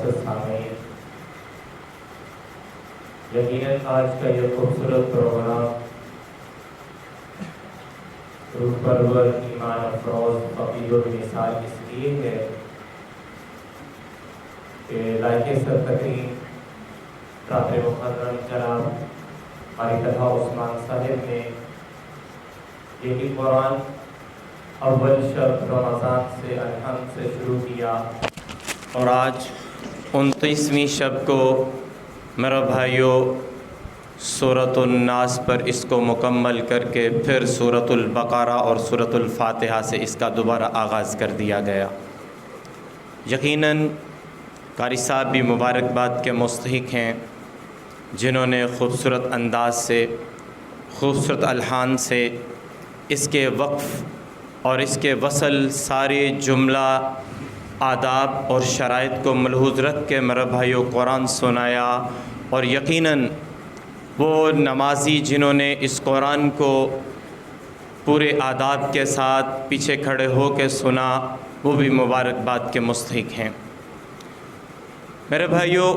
معزز سامعین، یقیناً آج کا یہ خوبصورت پروگرام روح پرور ایمان افروز عقید المثال اس لیے ہے کہ لائق سر تقریم رات محترم جناب قاری طلحہ عثمان صاحب نے یہی قرآن اول شب رمضان سے الحمد سے شروع کیا اور آج 29ویں شب کو میرا بھائیوں سورۃ الناس پر اس کو مکمل کر کے پھر سورۃ البقرہ اور سورۃ الفاتحہ سے اس کا دوبارہ آغاز کر دیا گیا۔ یقیناً قاری صاحب بھی مبارکباد کے مستحق ہیں جنہوں نے خوبصورت انداز سے، خوبصورت الحان سے اس کے وقف اور اس کے وصل سارے جملہ آداب اور شرائط کو ملحوظ رکھ کے میرے بھائیوں قرآن سنایا، اور یقیناً وہ نمازی جنہوں نے اس قرآن کو پورے آداب کے ساتھ پیچھے کھڑے ہو کے سنا، وہ بھی مبارکباد کے مستحق ہیں۔ میرے بھائیوں،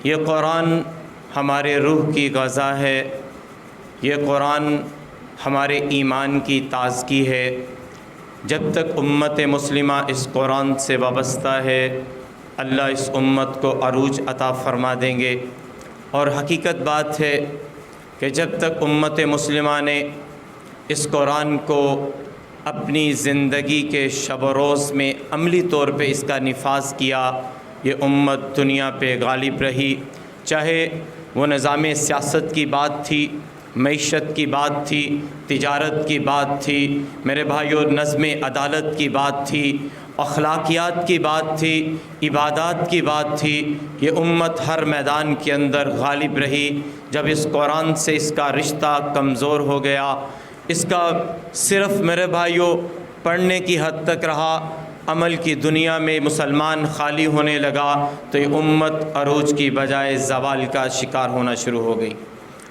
یہ قرآن ہمارے روح کی غذا ہے، یہ قرآن ہمارے ایمان کی تازگی ہے۔ جب تک امت مسلمہ اس قرآن سے وابستہ ہے، اللہ اس امت کو عروج عطا فرما دیں گے، اور حقیقت بات ہے کہ جب تک امت مسلمہ نے اس قرآن کو اپنی زندگی کے شب و روز میں عملی طور پہ اس کا نفاذ کیا، یہ امت دنیا پہ غالب رہی، چاہے وہ نظام سیاست کی بات تھی، معیشت کی بات تھی، تجارت کی بات تھی، میرے بھائیوں نظم عدالت کی بات تھی، اخلاقیات کی بات تھی، عبادات کی بات تھی، یہ امت ہر میدان کے اندر غالب رہی۔ جب اس قرآن سے اس کا رشتہ کمزور ہو گیا، اس کا صرف میرے بھائیوں پڑھنے کی حد تک رہا، عمل کی دنیا میں مسلمان خالی ہونے لگا، تو یہ امت عروج کی بجائے زوال کا شکار ہونا شروع ہو گئی۔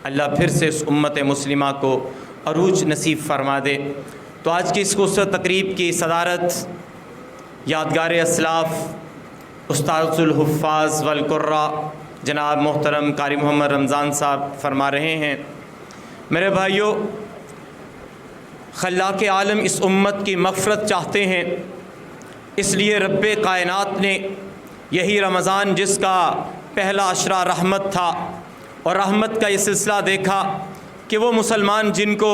اللہ پھر سے اس امت مسلمہ کو عروج نصیب فرما دے۔ تو آج کی اس خوبصورت تقریب کی صدارت یادگار اسلاف استاذ الحفاظ والقراء جناب محترم قاری محمد رمضان صاحب فرما رہے ہیں۔ میرے بھائیوں، خلاق عالم اس امت کی مغفرت چاہتے ہیں، اس لیے رب کائنات نے یہی رمضان جس کا پہلا عشرہ رحمت تھا، اور رحمت کا یہ سلسلہ دیکھا کہ وہ مسلمان جن کو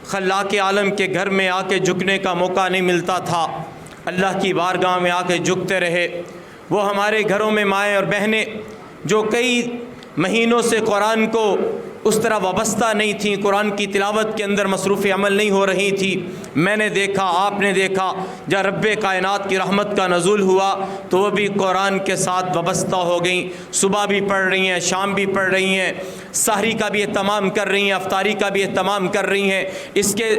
خلاق عالم کے گھر میں آ کے جھکنے کا موقع نہیں ملتا تھا، اللہ کی بارگاہ میں آ کے جھکتے رہے، وہ ہمارے گھروں میں مائیں اور بہنیں جو کئی مہینوں سے قرآن کو اس طرح وابستہ نہیں تھیں، قرآن کی تلاوت کے اندر مصروف عمل نہیں ہو رہی تھی، میں نے دیکھا، آپ نے دیکھا، جب رب کائنات کی رحمت کا نزول ہوا تو وہ بھی قرآن کے ساتھ وابستہ ہو گئیں، صبح بھی پڑھ رہی ہیں، شام بھی پڑھ رہی ہیں، سحری کا بھی اہتمام کر رہی ہیں، افطاری کا بھی اہتمام کر رہی ہیں، اس کے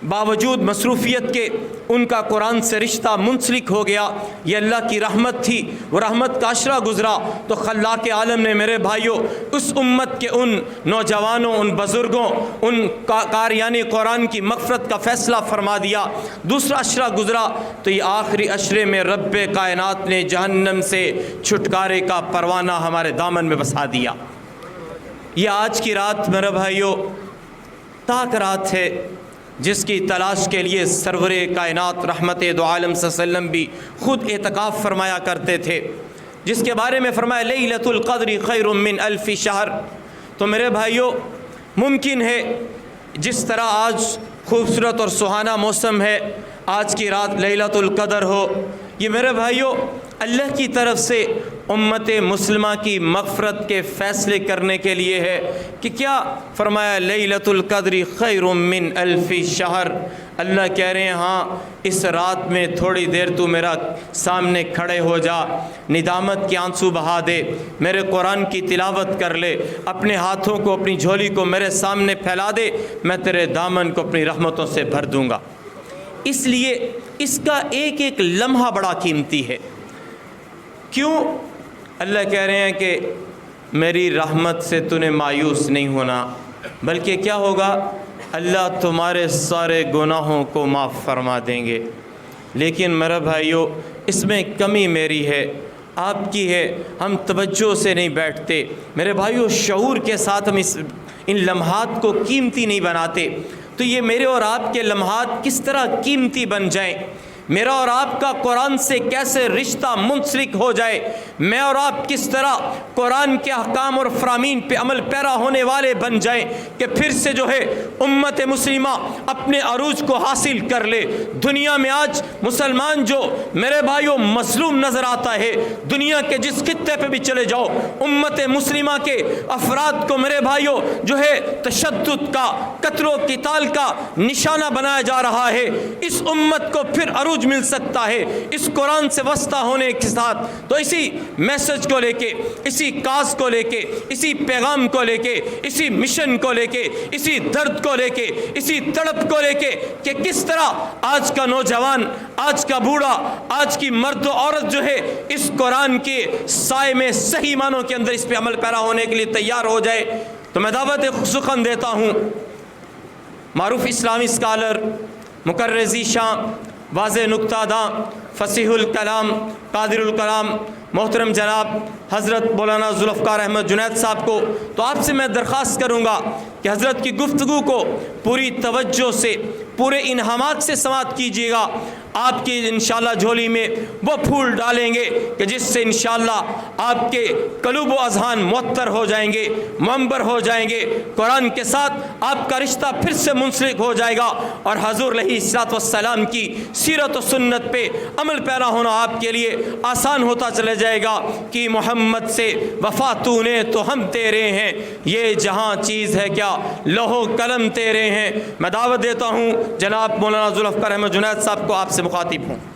باوجود مصروفیت کے ان کا قرآن سے رشتہ منسلک ہو گیا۔ یہ اللہ کی رحمت تھی، وہ رحمت کا عشرہ گزرا تو خلاق عالم نے میرے بھائیوں اس امت کے ان نوجوانوں، ان بزرگوں، ان قاریان قرآن کی مغفرت کا فیصلہ فرما دیا۔ دوسرا عشرہ گزرا تو یہ آخری عشرے میں رب کائنات نے جہنم سے چھٹکارے کا پروانہ ہمارے دامن میں بسا دیا۔ یہ آج کی رات میرے بھائیوں تاک رات ہے جس کی تلاش کے لیے سرور کائنات رحمت دو عالم صلی اللہ علیہ وسلم بھی خود اعتکاف فرمایا کرتے تھے، جس کے بارے میں فرمایا لیلۃ القدر خیر من الف شہر۔ تو میرے بھائیوں ممکن ہے جس طرح آج خوبصورت اور سہانا موسم ہے، آج کی رات لیلۃ القدر ہو، یہ میرے بھائیوں اللہ کی طرف سے امت مسلمہ کی مغفرت کے فیصلے کرنے کے لیے ہے کہ کیا فرمایا لیلۃ القدر خیر من الف شہر۔ اللہ کہہ رہے ہیں ہاں اس رات میں تھوڑی دیر تو میرا سامنے کھڑے ہو جا، ندامت کے آنسو بہا دے، میرے قرآن کی تلاوت کر لے، اپنے ہاتھوں کو، اپنی جھولی کو میرے سامنے پھیلا دے، میں تیرے دامن کو اپنی رحمتوں سے بھر دوں گا۔ اس لیے اس کا ایک ایک لمحہ بڑا قیمتی ہے۔ کیوں؟ اللہ کہہ رہے ہیں کہ میری رحمت سے تو نے مایوس نہیں ہونا، بلکہ کیا ہوگا؟ اللہ تمہارے سارے گناہوں کو معاف فرما دیں گے۔ لیکن میرے بھائیوں اس میں کمی میری ہے، آپ کی ہے، ہم توجہ سے نہیں بیٹھتے میرے بھائیوں، شعور کے ساتھ ہم ان لمحات کو قیمتی نہیں بناتے۔ تو یہ میرے اور آپ کے لمحات کس طرح قیمتی بن جائیں، میرا اور آپ کا قرآن سے کیسے رشتہ منسلک ہو جائے، میں اور آپ کس طرح قرآن کے احکام اور فرامین پہ عمل پیرا ہونے والے بن جائیں کہ پھر سے جو ہے امت مسلمہ اپنے عروج کو حاصل کر لے۔ دنیا میں آج مسلمان جو میرے بھائیوں مظلوم نظر آتا ہے، دنیا کے جس خطے پہ بھی چلے جاؤ امت مسلمہ کے افراد کو میرے بھائیوں جو ہے تشدد کا، قتل و قتال کا نشانہ بنایا جا رہا ہے۔ اس امت کو پھر عروج مل سکتا ہے اس قرآن سے واسطہ ہونے کے ساتھ۔ تو اسی میسج کو لے کے، اسی کاز کو لے کے، اسی پیغام کو لے کے، اسی مشن کو لے کے، اسی درد کو لے کے، اسی تڑپ کو لے کے کہ کس طرح آج کا نوجوان، آج کا بوڑھا، آج کی مرد و عورت جو ہے اس قرآن کے سائے میں صحیح معنوں کے اندر اس پہ عمل پیرا ہونے کے لیے تیار ہو جائے۔ تو میں دعوت سخن دیتا ہوں معروف اسلامی اسکالر، مقرر ذیشان، واضح نکتہ داں، فصیح الکلام، قادر الکلام، محترم جناب حضرت مولانا ذوالفقار احمد جنید صاحب کو، تو آپ سے میں درخواست کروں گا کہ حضرت کی گفتگو کو پوری توجہ سے، پورے انہامات سے سماعت کیجیے گا۔ آپ کی انشاءاللہ جھولی میں وہ پھول ڈالیں گے کہ جس سے انشاءاللہ آپ کے قلوب و اذہان معطر ہو جائیں گے، منبر ہو جائیں گے، قرآن کے ساتھ آپ کا رشتہ پھر سے منسلک ہو جائے گا، اور حضور علیہ الصلوۃ والسلام کی سیرت و سنت پہ عمل پیرا ہونا آپ کے لیے آسان ہوتا چلا جائے گا کہ محمد سے وفا تو نے تو ہم تیرے ہیں، یہ جہاں چیز ہے کیا لوح و قلم تیرے ہیں۔ میں دعوت دیتا ہوں جناب مولانا ذوالفقار احمد جنید صاحب کو، آپ سے مخاطب ہوں۔